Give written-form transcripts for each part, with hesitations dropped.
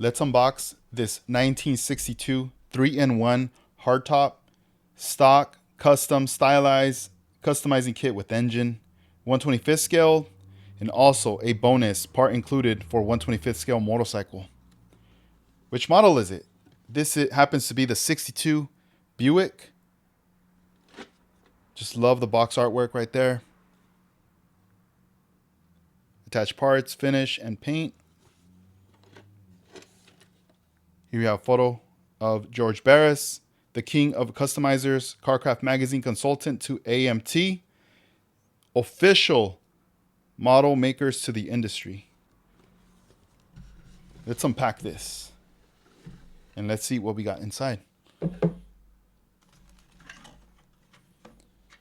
Let's unbox this 1962 3-in-1 hardtop stock custom stylized customizing kit with engine, 1/25th scale, and also a bonus part included for 1/25th scale motorcycle. Which model is it? It happens to be the 62 Buick. Just love the box artwork right there. Attached parts, finish, and paint. Here we have a photo of George Barris, the king of customizers, Carcraft Magazine consultant to AMT, official model makers to the industry. Let's unpack this and let's see what we got inside.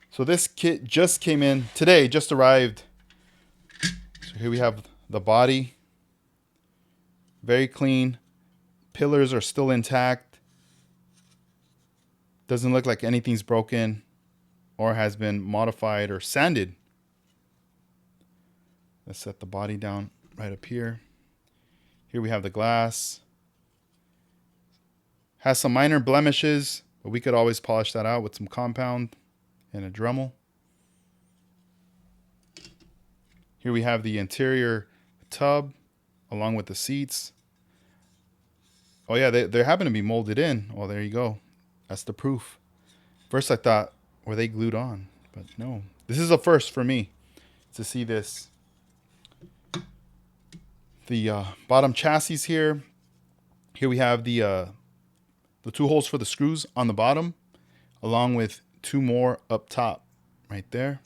So this kit just came in today, just arrived. So here we have the body, very clean. Pillars are still intact. Doesn't look like anything's broken or has been modified or sanded. Let's set the body down right up here. Here we have the glass. Has some minor blemishes, but we could always polish that out with some compound and a Dremel. Here we have the interior tub along with the seats. Oh yeah, they happen to be molded in. Oh, there you go. That's the proof. First I thought, were they glued on? But no. This is a first for me to see this. The bottom chassis here. Here we have the 2 holes for the screws on the bottom, along with 2 more up top right there.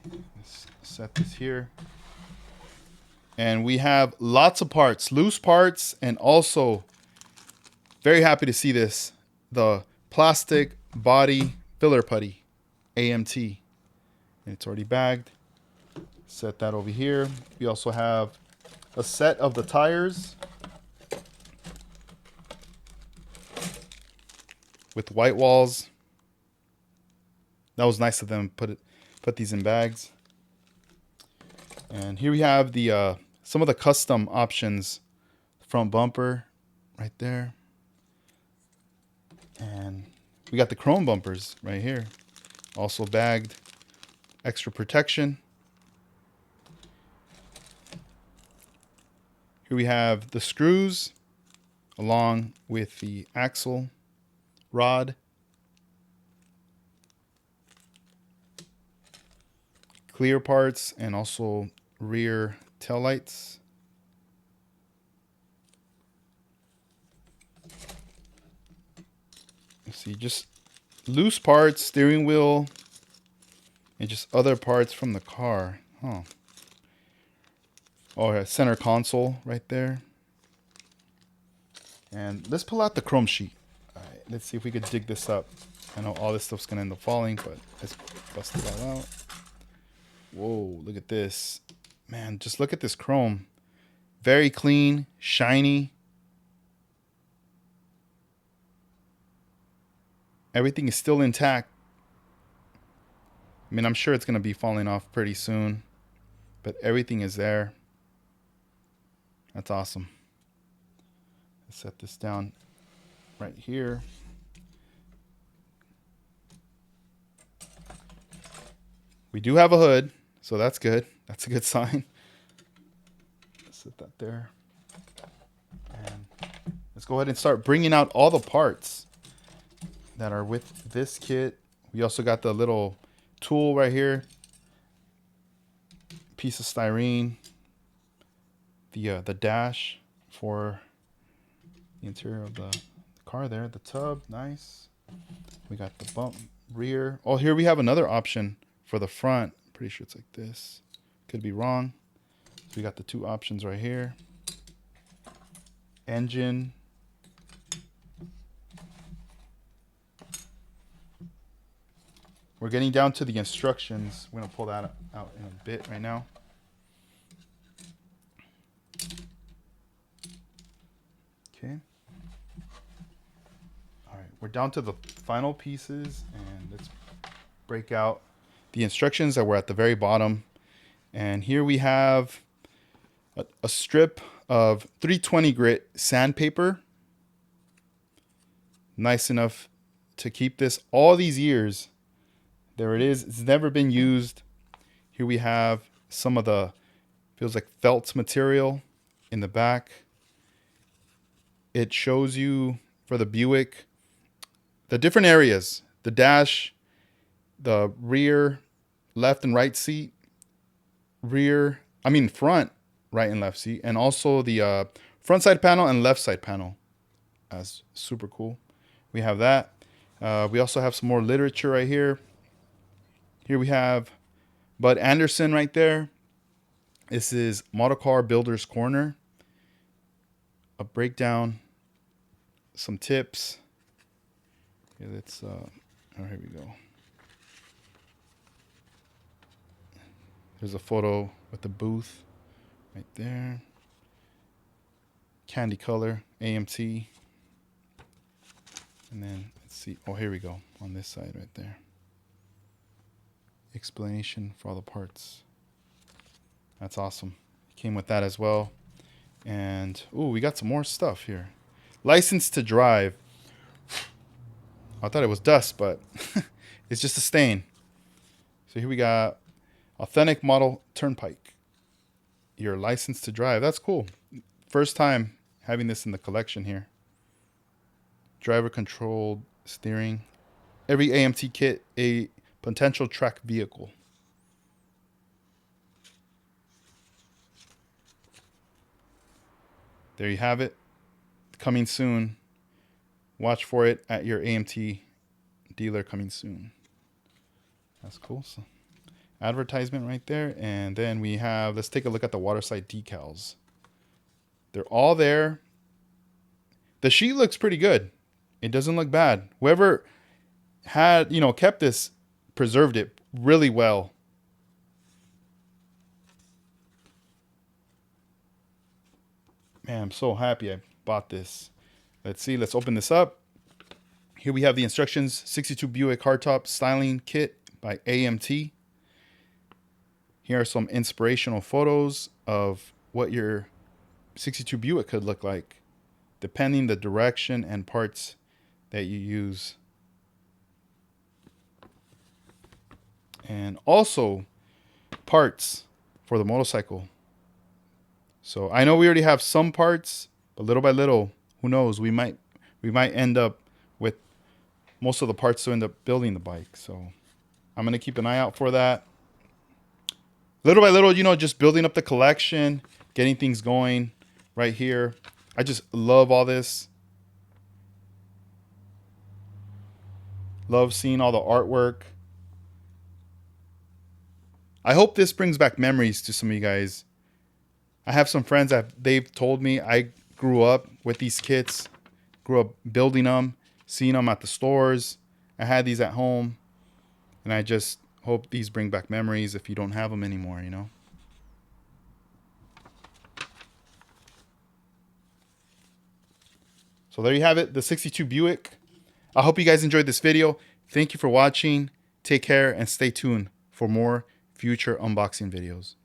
Let's set this here. And we have lots of parts, loose parts, and also very happy to see this, the plastic body filler putty, AMT. And it's already bagged. Set that over here. We also have a set of the tires with white walls. That was nice of them put these in bags. And here we have the some of the custom options. Front bumper right there. And we got the chrome bumpers right here. Also bagged. Extra protection. Here we have the screws along with the axle rod. Clear parts and also rear tail lights. Let's see, just loose parts, steering wheel, and just other parts from the car. Oh, yeah, center console right there. And let's pull out the chrome sheet. All right, let's see if we could dig this up. I know all this stuff's gonna end up falling, but let's bust it all out. Whoa, look at this. Man, just look at this chrome. Very clean, shiny. Everything is still intact. I mean, I'm sure it's going to be falling off pretty soon, but everything is there. That's awesome. Let's set this down right here. We do have a hood, so that's good. That's a good sign. Let's set that there. And let's go ahead and start bringing out all the parts that are with this kit. We also got the little tool right here. Piece of styrene. The dash for the interior of the car there. The tub, nice. We got the bump rear. Oh, here we have another option for the front. Pretty sure it's like this. Could be wrong. So we got the 2 options right here. Engine. We're getting down to the instructions. We're going to pull that out in a bit right now. Okay. All right, we're down to the final pieces, and let's break out the instructions that were at the very bottom. And here we have a strip of 320 grit sandpaper. Nice enough to keep this all these years. There it is. It's never been used. Here we have some of the, feels like felt material in the back. It shows you for the Buick the different areas, the dash, the rear, left and right seat, front, right and left seat, and also the front side panel and left side panel. That's super cool. We have that. We also have some more literature right here. Here we have Bud Anderson right there. This is Model Car Builder's Corner. A breakdown, some tips. Okay, let's, oh, here we go. There's a photo with the booth right there. Candy color, AMT. And then, let's see. Oh, here we go. On this side right there. Explanation for all the parts. That's awesome. Came with that as well. And, ooh, we got some more stuff here. License to drive. I thought it was dust, but it's just a stain. So here we got authentic model turnpike. Your license to drive. That's cool. First time having this in the collection here. Driver controlled steering. Every AMT kit, a potential track vehicle. There you have it. Coming soon. Watch for it at your AMT dealer coming soon. That's cool. So, advertisement right there. And then we have, let's take a look at the waterside decals. They're all there. The sheet looks pretty good. It doesn't look bad. Whoever had, kept this, preserved it really well. Man, I'm so happy I bought this. Let's see. Let's open this up. Here we have the instructions. 62 Buick Hardtop Styling Kit by AMT. Here are some inspirational photos of what your 62 Buick could look like, depending the direction and parts that you use. And also parts for the motorcycle. So I know we already have some parts, but little by little, who knows, we might end up with most of the parts to end up building the bike. So I'm going to keep an eye out for that. Little by little, just building up the collection, getting things going right here. I just love all this. Love seeing all the artwork. I hope this brings back memories to some of you guys. I have some friends that they've told me I grew up with these kits, grew up building them, seeing them at the stores. I had these at home, and I just hope these bring back memories if you don't have them anymore, So there you have it, the 62 Buick. I hope you guys enjoyed this video. Thank you for watching. Take care and stay tuned for more future unboxing videos.